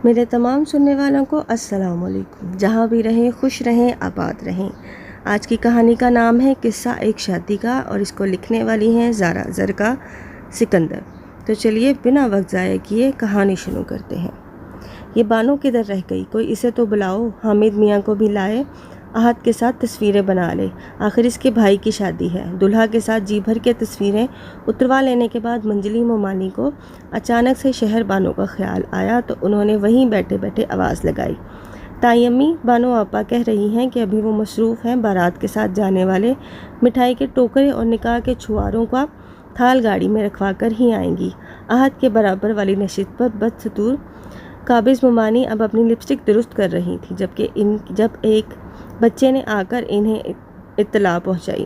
میرے تمام سننے والوں کو السلام علیکم۔ جہاں بھی رہیں خوش رہیں، آباد رہیں۔ آج کی کہانی کا نام ہے قصہ ایک شادی کا، اور اس کو لکھنے والی ہیں زارا زرکا سکندر۔ تو چلیے بنا وقت ضائع کیے کہانی شروع کرتے ہیں۔ یہ بانو کدھر رہ گئی؟ کوئی اسے تو بلاؤ۔ حامد میاں کو بھی لائے، احد کے ساتھ تصویریں بنا لے، آخر اس کے بھائی کی شادی ہے۔ دلہا کے ساتھ جی بھر کے تصویریں اتروا لینے کے بعد منجلی مومانی کو اچانک سے شہر بانو کا خیال آیا، تو انہوں نے وہیں بیٹھے بیٹھے آواز لگائی، تائی امی، بانو آپا کہہ رہی ہیں کہ ابھی وہ مصروف ہیں، بارات کے ساتھ جانے والے مٹھائی کے ٹوکرے اور نکاح کے چھواروں کا تھال گاڑی میں رکھوا کر ہی آئیں گی۔ احد کے برابر والی نشست پر بدستور قابض مومانی اب اپنی لپسٹک درست کر رہی تھی، جب ایک بچے نے آ کر انہیں اطلاع پہنچائی،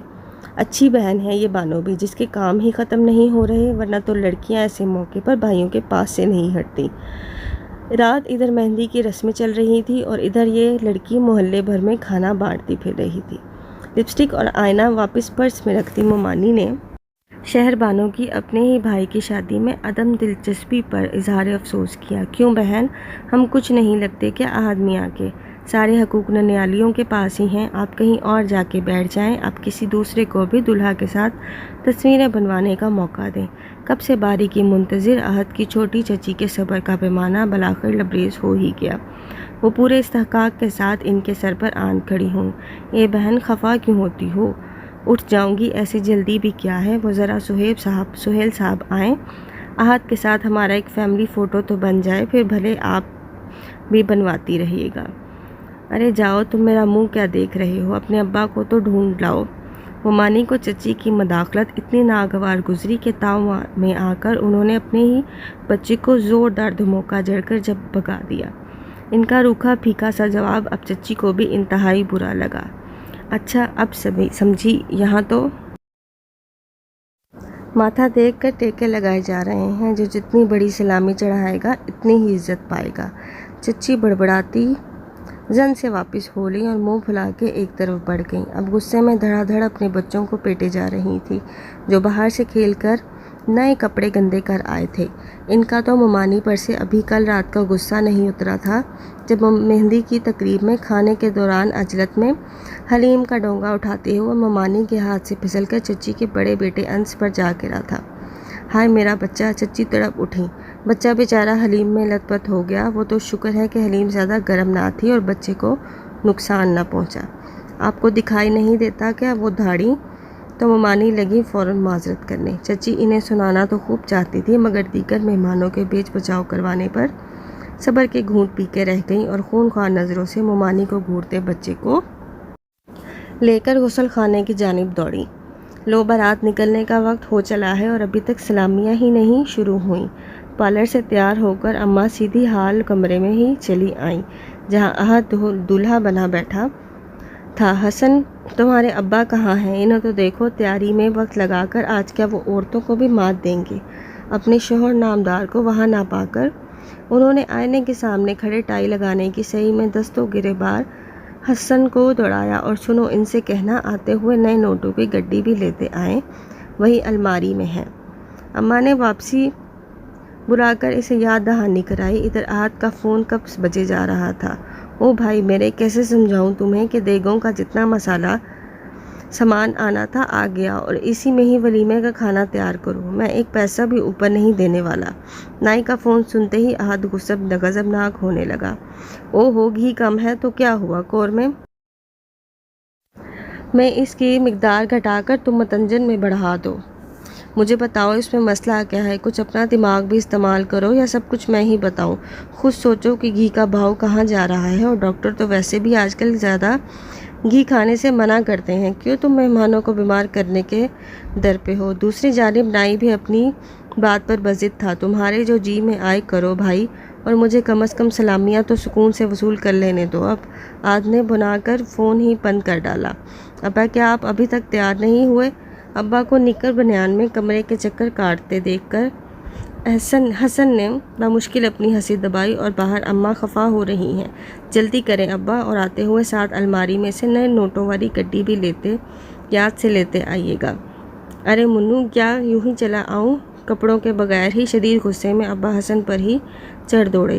اچھی بہن ہے یہ بانو بھی، جس کے کام ہی ختم نہیں ہو رہے، ورنہ تو لڑکیاں ایسے موقع پر بھائیوں کے پاس سے نہیں ہٹتی۔ رات ادھر مہندی کی رسمیں چل رہی تھی اور ادھر یہ لڑکی محلے بھر میں کھانا بانٹتی پھر رہی تھی۔ لپسٹک اور آئینہ واپس پرس میں رکھتی مومانی نے شہر بانو کی اپنے ہی بھائی کی شادی میں عدم دلچسپی پر اظہار افسوس کیا۔ کیوں بہن، ہم کچھ نہیں لگتے کیا احد میاں کے؟ سارے حقوق ننیالیوں کے پاس ہی ہیں، آپ کہیں اور جا کے بیٹھ جائیں، آپ کسی دوسرے کو بھی دلہا کے ساتھ تصویریں بنوانے کا موقع دیں۔ کب سے باری کی منتظر احد کی چھوٹی چچی کے صبر کا پیمانہ بالآخر لبریز ہو ہی گیا۔ وہ پورے استحقاق کے ساتھ ان کے سر پر آن کھڑی ہوں۔ اے بہن، خفا کیوں ہوتی ہو؟ اٹھ جاؤں گی، ایسی جلدی بھی کیا ہے؟ وہ ذرا سہیل صاحب آئیں، احد کے ساتھ ہمارا ایک فیملی فوٹو تو بن جائے، پھر بھلے آپ بھی بنواتی رہیے گا۔ ارے جاؤ، تم میرا منہ کیا دیکھ رہے ہو؟ اپنے ابا کو تو ڈھونڈ لاؤ۔ مومانی کو چچی کی مداخلت اتنی ناگوار گزری کہ تاؤ میں آ کر انہوں نے اپنے ہی بچے کو زوردار دھموکا جڑ کر جب بھگا دیا۔ ان کا روکھا پھیکا سا جواب اب چچی کو بھی انتہائی برا لگا۔ اچھا اب سمجھی، یہاں تو ماتھا دیکھ کر ٹیکے لگائے جا رہے ہیں، جو جتنی بڑی سلامی چڑھائے گا اتنی ہی عزت پائے گا۔ چچی بڑبڑاتی زن سے واپس ہو لی اور منہ پھلا کے ایک طرف بڑھ گئیں۔ اب غصے میں دھڑا دھڑ اپنے بچوں کو پیٹے جا رہی تھی، جو باہر سے کھیل کر نئے کپڑے گندے کر آئے تھے۔ ان کا تو مومانی پر سے ابھی کل رات کا غصہ نہیں اترا تھا، جب مہندی کی تقریب میں کھانے کے دوران عجلت میں حلیم کا ڈونگا اٹھاتے ہوئے مومانی کے ہاتھ سے پھسل کر چچی کے بڑے بیٹے انس پر جا گرا تھا۔ ہائے میرا بچہ! چچی تڑپ اٹھیں۔ بچہ بیچارہ حلیم میں لت پت ہو گیا۔ وہ تو شکر ہے کہ حلیم زیادہ گرم نہ تھی اور بچے کو نقصان نہ پہنچا۔ آپ کو دکھائی نہیں دیتا کیا وہ دھاڑی؟ تو مومانی لگی فوراً معذرت کرنے۔ چچی انہیں سنانا تو خوب چاہتی تھی، مگر دیگر مہمانوں کے بیچ بچاؤ کروانے پر صبر کے گھونٹ پی کے رہ گئیں اور خونخوار نظروں سے مومانی کو گھورتے بچے کو لے کر غسل خانے کی جانب دوڑیں۔ لو، بارات نکلنے کا وقت ہو چلا ہے اور ابھی تک سلامیاں ہی نہیں شروع ہوئیں۔ پارلر سے تیار ہو کر اماں سیدھی ہال کمرے میں ہی چلی آئیں، جہاں احد دولہا بنا بیٹھا تھا۔ حسن، تمہارے ابا کہاں ہیں؟ انہیں تو دیکھو، تیاری میں وقت لگا کر آج کیا وہ عورتوں کو بھی مات دیں گے؟ اپنے شوہر نامدار کو وہاں نہ پا کر انہوں نے آئینے کے سامنے کھڑے ٹائی لگانے کی سعی میں دستوں گریباں حسن کو دوڑایا، اور سنو، ان سے کہنا آتے ہوئے نئے نوٹوں کی گڈی بھی لیتے آئیں، وہی الماری میں ہے۔ اماں نے واپسی بلا کر اسے یاد دہانی کرائی۔ ادھر احد کا فون کب بجے جا رہا تھا۔ او بھائی میرے، کیسے سمجھاؤں تمہیں کہ دیگوں کا جتنا مسالہ سامان آنا تھا آ گیا، اور اسی میں ہی ولیمے کا کھانا تیار کرو، میں ایک پیسہ بھی اوپر نہیں دینے والا۔ نائی کا فون سنتے ہی احد غضبناک ہونے لگا۔ او ہو، گھی کم ہے تو کیا ہوا، قورمے میں اس کی مقدار گھٹا کر تم متنجن میں بڑھا دو۔ مجھے بتاؤ اس میں مسئلہ کیا ہے، کچھ اپنا دماغ بھی استعمال کرو، یا سب کچھ میں ہی بتاؤں؟ خود سوچو کہ گھی کا بھاؤ کہاں جا رہا ہے، اور ڈاکٹر تو ویسے بھی آج کل زیادہ گھی کھانے سے منع کرتے ہیں۔ کیوں تم مہمانوں کو بیمار کرنے کے در پہ ہو؟ دوسری جانب نائی بھی اپنی بات پر بضد تھا۔ تمہارے جو جی میں آئے کرو بھائی، اور مجھے کم از کم سلامیاں تو سکون سے وصول کر لینے دو۔ اب احد نے بھنا کر فون ہی بند کر ڈالا۔ ابا، کیا آپ ابھی تک تیار نہیں ہوئے؟ ابا کو نکر بنیان میں کمرے کے چکر کاٹتے دیکھ کر حسن نے بمشکل اپنی ہنسی دبائی، اور باہر اماں خفا ہو رہی ہیں، جلدی کریں ابا، اور آتے ہوئے ساتھ الماری میں سے نئے نوٹوں والی گڈی بھی یاد سے لیتے آئیے گا۔ ارے منو، کیا یوں ہی چلا آؤں؟ کپڑوں کے بغیر ہی شدید غصے میں ابا حسن پر ہی چڑھ دوڑے۔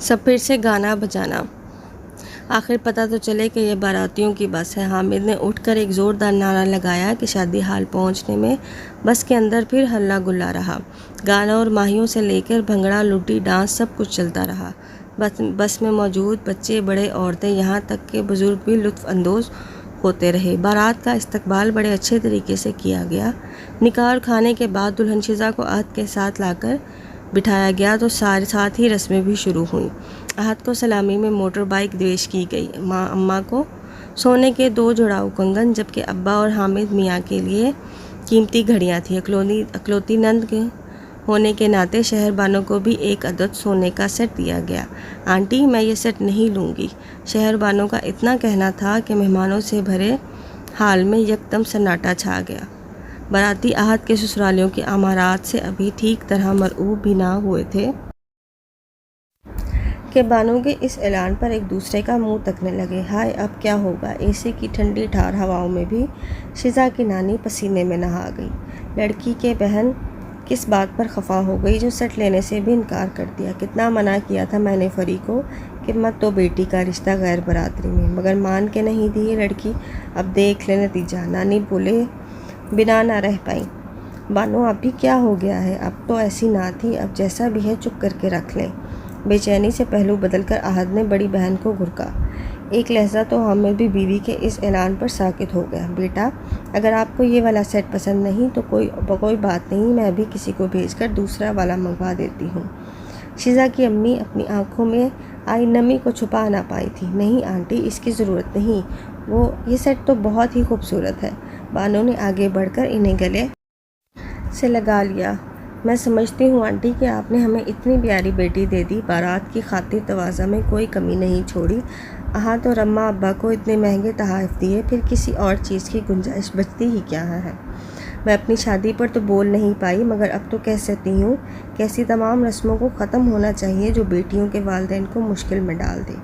سب پھر سے گانا بجانا۔ آخر پتہ تو چلے کہ یہ باراتیوں کی بس ہے۔ حامد نے اٹھ کر ایک زوردار نعرہ لگایا کہ شادی ہال پہنچنے میں بس کے اندر پھر ہلہ گلا رہا۔ گانا اور ماہیوں سے لے کر بھنگڑا، لڈی، ڈانس سب کچھ چلتا رہا۔ بس میں موجود بچے، بڑے، عورتیں، یہاں تک کہ بزرگ بھی لطف اندوز ہوتے رہے۔ بارات کا استقبال بڑے اچھے طریقے سے کیا گیا۔ نکاح اور کھانے کے بعد دلہن شزا کو عہد کے ساتھ لا کر بٹھایا گیا تو ساتھ ہی رسمیں بھی شروع ہوئیں۔ عہد کو سلامی میں موٹر بائک پیش کی گئی۔ اماں کو سونے کے 2 جڑاؤ کنگن، جبکہ ابا اور حامد میاں کے لیے قیمتی گھڑیاں تھیں۔ اکلوتی نند ہونے کے ناطے شہر بانوں کو بھی ایک عدد سونے کا سیٹ دیا گیا۔ آنٹی میں یہ سیٹ نہیں لوں گی، شہر بانوں کا اتنا کہنا تھا کہ مہمانوں سے بھرے ہال میں یکدم سناٹا چھا گیا۔ باراتی عہد کے سسرالیوں کے امارات سے ابھی ٹھیک طرح مرعوب بھی نہ ہوئے تھے کہ بانوں کے اس اعلان پر ایک دوسرے کا منہ تکنے لگے۔ ہائے اب کیا ہوگا؟ اے سی کی ٹھنڈی ٹھار ہواؤں میں بھی شزا کی نانی پسینے میں نہا گئی۔ لڑکی کے بہن کس بات پر خفا ہو گئی جو سیٹ لینے سے بھی انکار کر دیا؟ کتنا منع کیا تھا میں نے فری کو کہ مت تو بیٹی کا رشتہ غیر برادری میں، مگر مان کے نہیں دی یہ لڑکی۔ اب دیکھ لے نتیجہ۔ نانی بولے بنا نہ رہ پائیں۔ بانو اب بھی کیا ہو گیا ہے؟ اب تو ایسی نہ تھی، اب جیسا بھی ہے چپ کر کے رکھ لیں۔ بے چینی سے پہلو بدل کر عہد نے بڑی بہن کو گھرکا۔ ایک لہجہ تو حامد بھی بیوی کے اس اعلان پر ساکت ہو گیا۔ بیٹا اگر آپ کو یہ والا سیٹ پسند نہیں تو کوئی بات نہیں، میں بھی کسی کو بھیج کر دوسرا والا منگوا دیتی ہوں۔ شزا کی امی اپنی آنکھوں میں آئی نمی کو چھپا نہ پائی تھی۔ نہیں آنٹی اس کی ضرورت نہیں، یہ سیٹ تو بہت ہی خوبصورت ہے۔ بانو نے آگے بڑھ کر انہیں گلے سے لگا لیا۔ میں سمجھتی ہوں آنٹی کہ آپ نے ہمیں اتنی پیاری بیٹی دے دی، بارات کی خاطر تواضع میں کوئی کمی نہیں چھوڑی۔ عہد اور اماں ابا کو اتنے مہنگے تحائف دیے، پھر کسی اور چیز کی گنجائش بچتی ہی کیا ہے؟ میں اپنی شادی پر تو بول نہیں پائی، مگر اب تو کہہ سکتی ہوں کہ ایسی تمام رسموں کو ختم ہونا چاہیے جو بیٹیوں کے والدین کو مشکل میں ڈال دے۔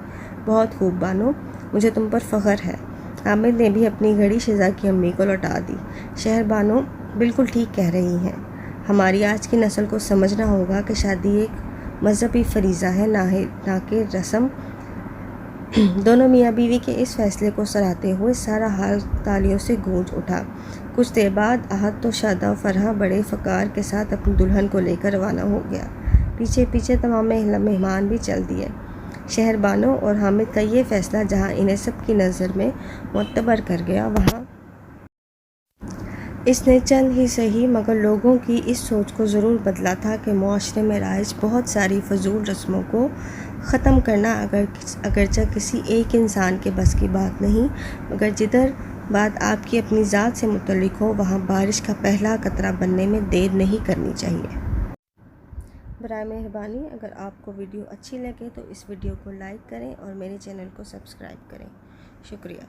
بہت خوب بانو، مجھے تم پر فخر ہے۔ حامد نے بھی اپنی گھڑی شزا کی امی کو لوٹا دی۔ شہر بانو بالکل ٹھیک کہہ رہی ہیں۔ ہماری آج کی نسل کو سمجھنا ہوگا کہ شادی ایک مذہبی فریضہ ہے، نہ کہ رسم۔ دونوں میاں بیوی کے اس فیصلے کو سراہتے ہوئے سارا حال تالیوں سے گونج اٹھا۔ کچھ دیر بعد عہد تو شاداں فرحاں بڑے فقار کے ساتھ اپنی دلہن کو لے کر روانہ ہو گیا۔ پیچھے پیچھے تمام مہمان بھی چل دیے۔ شہر بانو اور حامد کا یہ فیصلہ جہاں انہیں سب کی نظر میں معتبر کر گیا، وہاں اس نے چند ہی صحیح مگر لوگوں کی اس سوچ کو ضرور بدلا تھا کہ معاشرے میں رائج بہت ساری فضول رسموں کو ختم کرنا اگرچہ کسی ایک انسان کے بس کی بات نہیں، مگر جدھر بات آپ کی اپنی ذات سے متعلق ہو وہاں بارش کا پہلا قطرہ بننے میں دیر نہیں کرنی چاہیے۔ برائے مہربانی اگر آپ کو ویڈیو اچھی لگے تو اس ویڈیو کو لائک کریں اور میرے چینل کو سبسکرائب کریں۔ شکریہ۔